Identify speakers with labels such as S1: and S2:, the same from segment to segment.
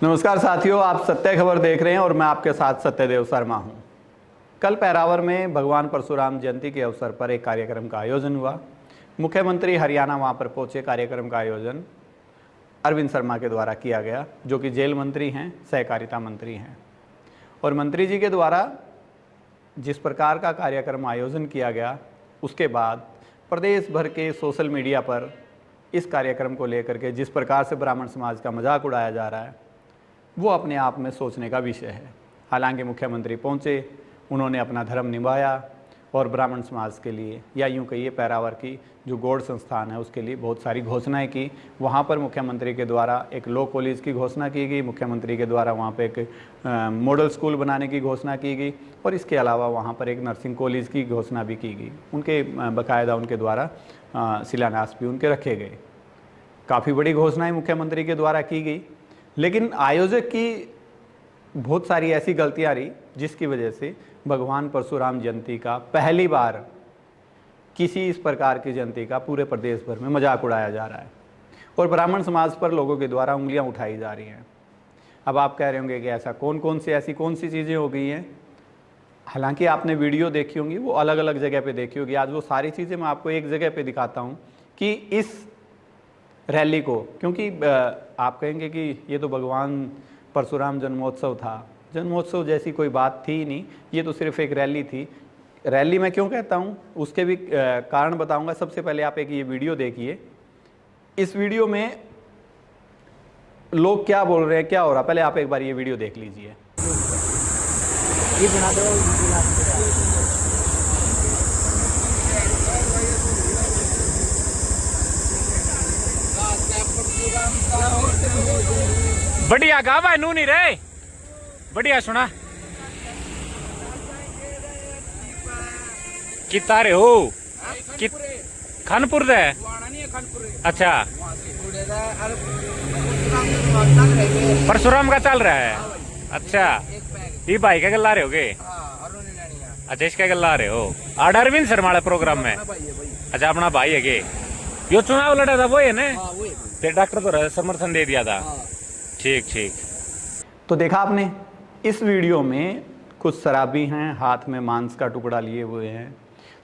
S1: नमस्कार साथियों, आप सत्य खबर देख रहे हैं और मैं आपके साथ सत्यदेव शर्मा हूं। कल पैरावर में भगवान परशुराम जयंती के अवसर पर एक कार्यक्रम का आयोजन हुआ। मुख्यमंत्री हरियाणा वहां पर पहुंचे। कार्यक्रम का आयोजन अरविंद शर्मा के द्वारा किया गया, जो कि जेल मंत्री हैं, सहकारिता मंत्री हैं। और मंत्री जी के द्वारा जिस प्रकार का कार्यक्रम आयोजन किया गया, उसके बाद प्रदेश भर के सोशल मीडिया पर इस कार्यक्रम को लेकर के जिस प्रकार से ब्राह्मण समाज का मजाक उड़ाया जा रहा है, वो अपने आप में सोचने का विषय है। हालांकि मुख्यमंत्री पहुंचे, उन्होंने अपना धर्म निभाया और ब्राह्मण समाज के लिए, या यूँ कहिए पैरावर की जो गौड़ संस्थान है, उसके लिए बहुत सारी घोषणाएं की। वहाँ पर मुख्यमंत्री के द्वारा एक लॉ कॉलेज की घोषणा की गई, मुख्यमंत्री के द्वारा वहाँ पर एक मॉडल स्कूल बनाने की घोषणा की गई, और इसके अलावा वहाँ पर एक नर्सिंग कॉलेज की घोषणा भी की गई। उनके बाकायदा उनके द्वारा शिलान्यास भी उनके रखे गए। काफ़ी बड़ी घोषणाएँ मुख्यमंत्री के द्वारा की गई, लेकिन आयोजक की बहुत सारी ऐसी गलतियां रही, जिसकी वजह से भगवान परशुराम जयंती का पहली बार किसी इस प्रकार की जयंती का पूरे प्रदेश भर में मजाक उड़ाया जा रहा है और ब्राह्मण समाज पर लोगों के द्वारा उंगलियां उठाई जा रही हैं। अब आप कह रहे होंगे कि ऐसा ऐसी कौन सी चीज़ें हो गई हैं। हालांकि आपने वीडियो देखी होंगी, वो अलग अलग जगह पे देखी होगी। आज वो सारी चीज़ें मैं आपको एक जगह पे दिखाता हूँ कि इस रैली को, क्योंकि आप कहेंगे कि ये तो भगवान परशुराम जन्मोत्सव था, जन्मोत्सव जैसी कोई बात थी ही नहीं, ये तो सिर्फ एक रैली थी। रैली मैं क्यों कहता हूँ, उसके भी कारण बताऊंगा। सबसे पहले आप एक ये वीडियो देखिए। इस वीडियो में लोग क्या बोल रहे हैं, क्या हो रहा, पहले आप एक बार ये वीडियो देख लीजिए।
S2: बढ़िया गा भाई, नू नहीं रे, बढ़िया सुना। कितना रे हो कि खानपुर दे? अच्छा, परशुराम का चल रहा है। अच्छा, ये भाई क्या गल्ला रहे हो गए? अच्छा, इसका गल्ला रहे हो आड अरविंद शर्मा वाले प्रोग्राम में? अच्छा, अपना भाई है गे। यो चुनाव लड़ा था वो है ना? फिर डॉक्टर तो समर्थन दे दिया था। ठीक ठीक।
S1: तो देखा आपने, इस वीडियो में कुछ शराबी हैं, हाथ में मांस का टुकड़ा लिए हुए हैं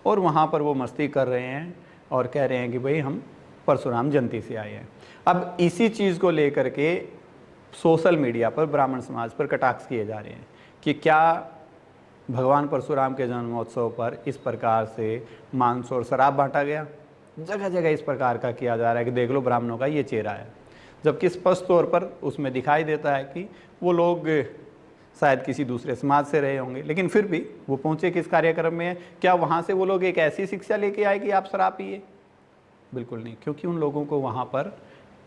S1: और वहाँ पर वो मस्ती कर रहे हैं और कह रहे हैं कि भाई हम परशुराम जयंती से आए हैं। अब इसी चीज़ को लेकर के सोशल मीडिया पर ब्राह्मण समाज पर कटाक्ष किए जा रहे हैं कि क्या भगवान परशुराम के जन्मोत्सव पर इस प्रकार से मांस और शराब बांटा गया। जगह जगह इस प्रकार का किया जा रहा है कि देख लो ब्राह्मणों का ये चेहरा है, जबकि स्पष्ट तौर पर उसमें दिखाई देता है कि वो लोग शायद किसी दूसरे समाज से रहे होंगे, लेकिन फिर भी वो पहुँचे किस कार्यक्रम में। क्या वहाँ से वो लोग एक ऐसी शिक्षा लेके आए कि आप शराब पिए? बिल्कुल नहीं, क्योंकि उन लोगों को वहाँ पर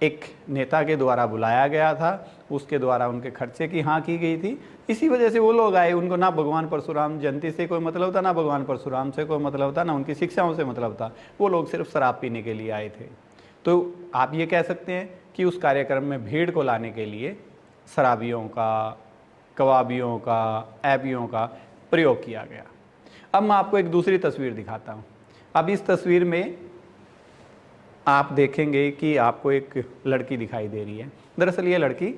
S1: एक नेता के द्वारा बुलाया गया था, उसके द्वारा उनके खर्चे की हाँ की गई थी, इसी वजह से वो लोग आए। उनको ना भगवान परशुराम जयंती से कोई मतलब था, ना भगवान परशुराम से कोई मतलब था, ना उनकी शिक्षाओं से मतलब था। वो लोग सिर्फ शराब पीने के लिए आए थे। तो आप ये कह सकते हैं कि उस कार्यक्रम में भीड़ को लाने के लिए शराबियों का, कबाबियों का, ऐबियों का प्रयोग किया गया। अब मैं आपको एक दूसरी तस्वीर दिखाता हूँ। अब इस तस्वीर में आप देखेंगे कि आपको एक लड़की दिखाई दे रही है। दरअसल ये लड़की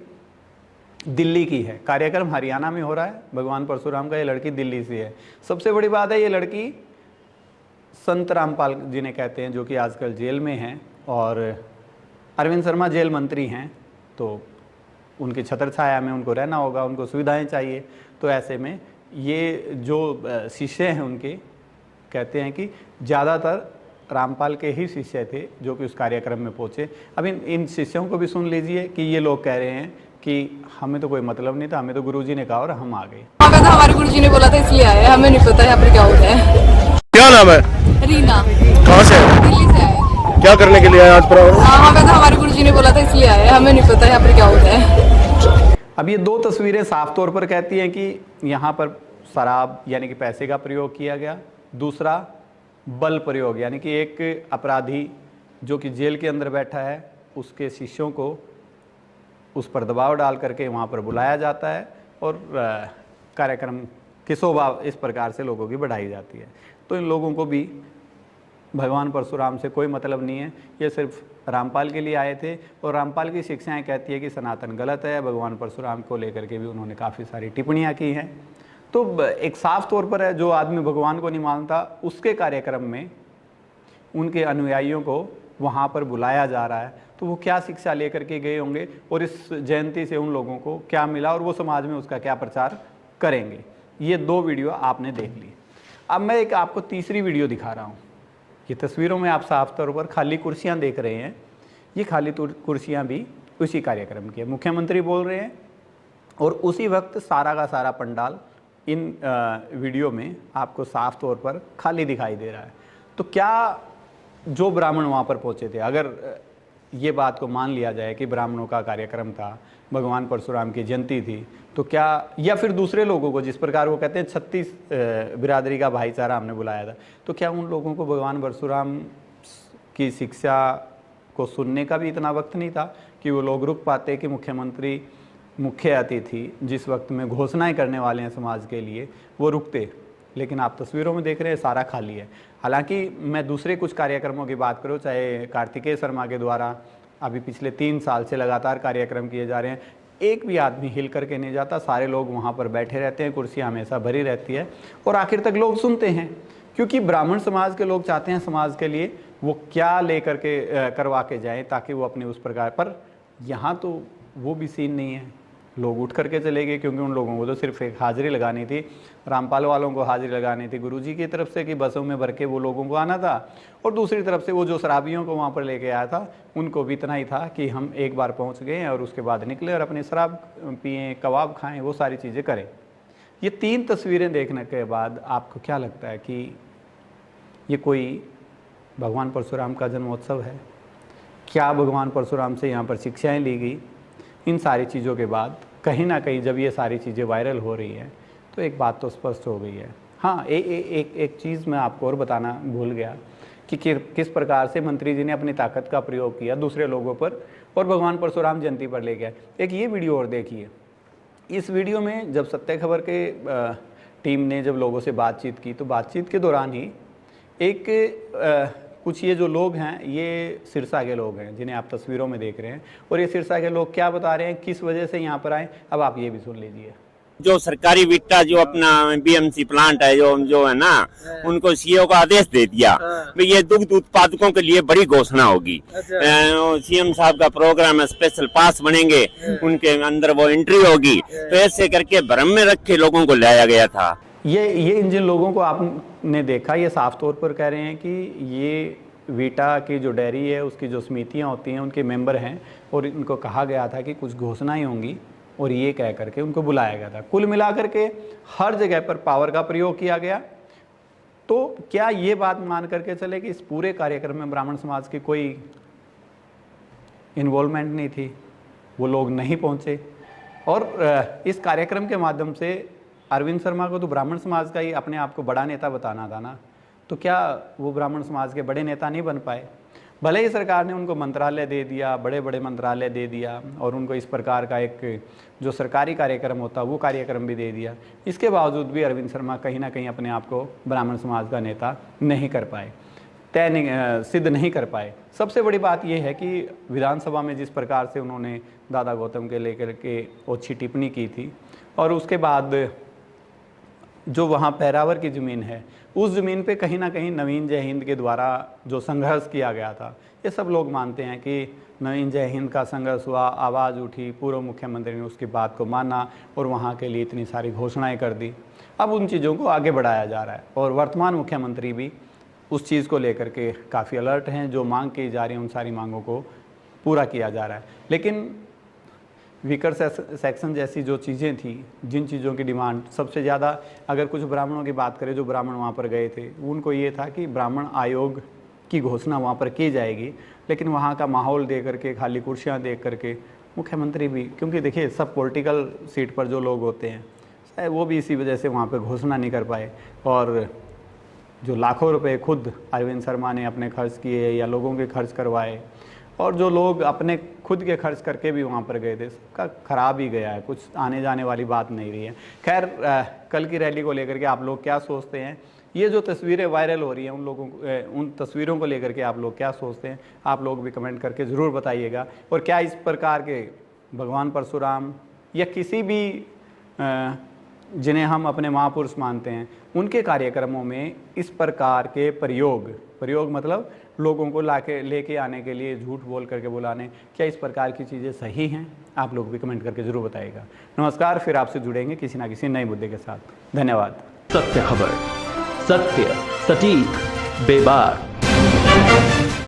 S1: दिल्ली की है। कार्यक्रम हरियाणा में हो रहा है भगवान परशुराम का, ये लड़की दिल्ली से है। सबसे बड़ी बात है, ये लड़की संत रामपाल जिन्हें कहते हैं, जो कि आजकल जेल में हैं और अरविंद शर्मा जेल मंत्री हैं, तो उनकी छत्र छाया में उनको रहना होगा, उनको सुविधाएं चाहिए। तो ऐसे में ये जो शिष्य हैं उनके, कहते हैं कि ज़्यादातर रामपाल के ही शिष्य थे जो कि उस कार्यक्रम में पहुँचे। अब इन शिष्यों को भी सुन लीजिए कि ये लोग कह रहे हैं कि हमें तो कोई मतलब नहीं था, हमें तो गुरुजी ने कहा और हम आ गए।
S3: हमारे गुरुजी ने बोला था इसलिए आए, हमें नहीं पता यहाँ पर क्या होता है।
S4: क्या नाम है?
S3: रीना।
S4: कहाँ से?
S3: दिल्ली से आए।
S4: क्या करने के लिए आए आज पर?
S3: हमारे गुरुजी ने बोला था इसलिए आए, हमें नहीं पता यहाँ पर क्या होता है।
S1: अब ये दो तस्वीरें साफ तौर पर कहती हैं कि यहाँ पर शराब यानी कि पैसे का प्रयोग किया गया, दूसरा बल प्रयोग यानी कि एक अपराधी जो कि जेल के अंदर बैठा है, उसके शिष्यों को उस पर दबाव डाल करके वहाँ पर बुलाया जाता है और कार्यक्रम की शोभा इस प्रकार से लोगों की बढ़ाई जाती है। तो इन लोगों को भी भगवान परशुराम से कोई मतलब नहीं है, ये सिर्फ रामपाल के लिए आए थे और रामपाल की शिक्षाएं कहती है कि सनातन गलत है। भगवान परशुराम को लेकर के भी उन्होंने काफ़ी सारी टिप्पणियां की हैं। तो एक साफ तौर पर है, जो आदमी भगवान को नहीं मानता उसके कार्यक्रम में उनके अनुयायियों को वहाँ पर बुलाया जा रहा है, तो वो क्या शिक्षा लेकर के गए होंगे और इस जयंती से उन लोगों को क्या मिला और वो समाज में उसका क्या प्रचार करेंगे। ये 2 वीडियो आपने देख ली। अब मैं एक आपको तीसरी वीडियो दिखा रहा हूँ। ये तस्वीरों में आप साफ तौर पर खाली कुर्सियाँ देख रहे हैं, ये खाली कुर्सियाँ भी उसी कार्यक्रम की है। मुख्यमंत्री बोल रहे हैं और उसी वक्त सारा का सारा पंडाल इन वीडियो में आपको साफ तौर पर खाली दिखाई दे रहा है। तो क्या जो ब्राह्मण वहाँ पर पहुँचे थे, अगर ये बात को मान लिया जाए कि ब्राह्मणों का कार्यक्रम था, भगवान परशुराम की जयंती थी, तो क्या, या फिर दूसरे लोगों को जिस प्रकार वो कहते हैं 36 बिरादरी का भाईचारा हमने बुलाया था, तो क्या उन लोगों को भगवान परशुराम की शिक्षा को सुनने का भी इतना वक्त नहीं था कि वो लोग रुक पाते कि मुख्यमंत्री मुख्य अतिथि जिस वक्त में घोषणाएं करने वाले हैं समाज के लिए वो रुकते। लेकिन आप तस्वीरों में देख रहे हैं सारा खाली है। हालांकि मैं दूसरे कुछ कार्यक्रमों की बात करूं, चाहे कार्तिकेय शर्मा के द्वारा अभी पिछले 3 साल से लगातार कार्यक्रम किए जा रहे हैं, एक भी आदमी हिल करके नहीं जाता, सारे लोग वहाँ पर बैठे रहते हैं, कुर्सियाँ हमेशा भरी रहती है और आखिर तक लोग सुनते हैं, क्योंकि ब्राह्मण समाज के लोग चाहते हैं समाज के लिए वो क्या ले करके करवा के जाएँ ताकि वो अपने उस प्रकार पर। यहाँ तो वो भी सीन नहीं है, लोग उठ करके चले गए, क्योंकि उन लोगों को तो सिर्फ एक हाजिरी लगानी थी, रामपाल वालों को हाजिरी लगानी थी गुरुजी की तरफ से कि बसों में भर के वो लोगों को आना था, और दूसरी तरफ से वो जो शराबियों को वहाँ पर लेके आया था उनको भी इतना ही था कि हम एक बार पहुँच गए और उसके बाद निकले और अपनी शराब पिएँ, कबाब खाएँ, वो सारी चीज़ें करें। ये 3 तस्वीरें देखने के बाद आपको क्या लगता है कि ये कोई भगवान परशुराम का जन्मोत्सव है? क्या भगवान परशुराम से यहाँ पर शिक्षाएँ ली गई? इन सारी चीज़ों के बाद कहीं ना कहीं जब ये सारी चीज़ें वायरल हो रही हैं तो एक बात तो स्पष्ट हो गई है। हाँ, एक चीज़ मैं आपको और बताना भूल गया कि किस प्रकार से मंत्री जी ने अपनी ताकत का प्रयोग किया दूसरे लोगों पर और भगवान परशुराम जयंती पर ले गया। एक ये वीडियो और देखिए। इस वीडियो में जब सत्य खबर के टीम ने जब लोगों से बातचीत की, तो बातचीत के दौरान ही एक कुछ ये जो लोग हैं ये सिरसा के लोग हैं जिन्हें आप तस्वीरों में देख रहे हैं, और ये सिरसा के लोग क्या बता रहे हैं, किस वजह से यहाँ पर आए, अब आप ये भी सुन लीजिए।
S4: जो सरकारी विट्टा जो अपना बीएमसी प्लांट है जो है ना, उनको सीईओ का आदेश दे दिया भाई ये दुग्ध उत्पादकों के लिए बड़ी घोषणा होगी। सीएम साहब का प्रोग्राम है, स्पेशल पास बनेंगे, उनके अंदर वो एंट्री होगी, तो ऐसे करके भ्रम में रख के लोगों को लाया गया था।
S1: ये जिन लोगों को आपने देखा, ये साफ तौर पर कह रहे हैं कि ये वीटा की जो डेयरी है उसकी जो समितियाँ होती हैं उनके मेंबर हैं, और इनको कहा गया था कि कुछ घोषणाएं होंगी और ये कह करके उनको बुलाया गया था। कुल मिलाकर के हर जगह पर पावर का प्रयोग किया गया। तो क्या ये बात मान करके चले कि इस पूरे कार्यक्रम में ब्राह्मण समाज की कोई इन्वॉल्वमेंट नहीं थी, वो लोग नहीं पहुँचे, और इस कार्यक्रम के माध्यम से अरविंद शर्मा को तो ब्राह्मण समाज का ही अपने आप को बड़ा नेता बताना था ना, तो क्या वो ब्राह्मण समाज के बड़े नेता नहीं बन पाए? भले ही सरकार ने उनको मंत्रालय दे दिया, बड़े बड़े मंत्रालय दे दिया, और उनको इस प्रकार का एक जो सरकारी कार्यक्रम होता वो कार्यक्रम भी दे दिया, इसके बावजूद भी अरविंद शर्मा कहीं ना कहीं अपने आप को ब्राह्मण समाज का नेता नहीं कर पाए, सिद्ध नहीं कर पाए। सबसे बड़ी बात यह है कि विधानसभा में जिस प्रकार से उन्होंने दादा गौतम के लेकर के अच्छी टिप्पणी की थी, और उसके बाद जो वहाँ पैरावर की ज़मीन है उस ज़मीन पे कहीं ना कहीं नवीन जय हिंद के द्वारा जो संघर्ष किया गया था, ये सब लोग मानते हैं कि नवीन जय हिंद का संघर्ष हुआ, आवाज़ उठी, पूर्व मुख्यमंत्री ने उसकी बात को माना और वहाँ के लिए इतनी सारी घोषणाएं कर दी। अब उन चीज़ों को आगे बढ़ाया जा रहा है, और वर्तमान मुख्यमंत्री भी उस चीज़ को लेकर के काफ़ी अलर्ट हैं। जो मांग की जा रही है उन सारी मांगों को पूरा किया जा रहा है। लेकिन वीकर सेक्शन जैसी जो चीज़ें थी, जिन चीज़ों की डिमांड सबसे ज़्यादा, अगर कुछ ब्राह्मणों की बात करें जो ब्राह्मण वहाँ पर गए थे, उनको ये था कि ब्राह्मण आयोग की घोषणा वहाँ पर की जाएगी, लेकिन वहाँ का माहौल देख करके, खाली कुर्सियाँ देख करके मुख्यमंत्री भी, क्योंकि देखिए सब पॉलिटिकल सीट पर जो लोग होते हैं शायद वो भी इसी वजह से वहाँ पर घोषणा नहीं कर पाए, और जो लाखों रुपए खुद अरविंद शर्मा ने अपने खर्च किए या लोगों के खर्च करवाए, और जो लोग अपने खुद के खर्च करके भी वहाँ पर गए थे, सबका खराब ही गया है, कुछ आने जाने वाली बात नहीं रही है। खैर, कल की रैली को लेकर के आप लोग क्या सोचते हैं ये जो तस्वीरें वायरल हो रही हैं उन तस्वीरों को लेकर के आप लोग क्या सोचते हैं, आप लोग भी कमेंट करके ज़रूर बताइएगा। और क्या इस प्रकार के भगवान परशुराम या किसी भी जिन्हें हम अपने महापुरुष मानते हैं उनके कार्यक्रमों में इस प्रकार के प्रयोग मतलब लोगों को लेके आने के लिए झूठ बोल करके बुलाने, क्या इस प्रकार की चीज़ें सही हैं? आप लोग भी कमेंट करके ज़रूर बताइएगा। नमस्कार, फिर आपसे जुड़ेंगे किसी ना किसी नए मुद्दे के साथ। धन्यवाद।
S5: सत्य खबर, सत्य, सटीक, बेबाक।